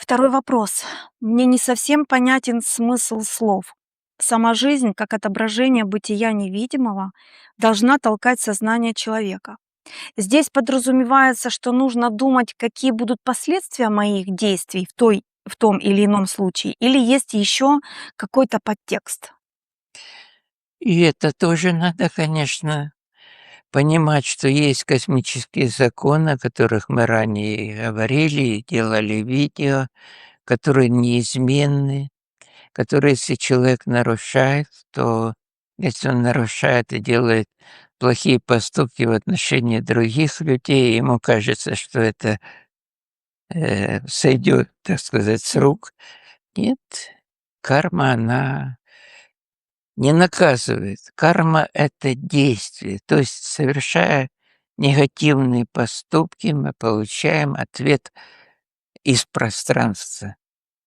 Второй вопрос. Мне не совсем понятен смысл слов. Сама жизнь, как отображение бытия невидимого, должна толкать сознание человека. Здесь подразумевается, что нужно думать, какие будут последствия моих действий в том или ином случае, или есть еще какой-то подтекст. И это тоже надо, конечно, понимать, что есть космические законы, о которых мы ранее говорили и делали видео, которые неизменны, которые, если человек нарушает, то если он нарушает и делает плохие поступки в отношении других людей, ему кажется, что это сойдет, так сказать, с рук. Нет, карма, она не наказывает. Карма — это действие. То есть, совершая негативные поступки, мы получаем ответ из пространства.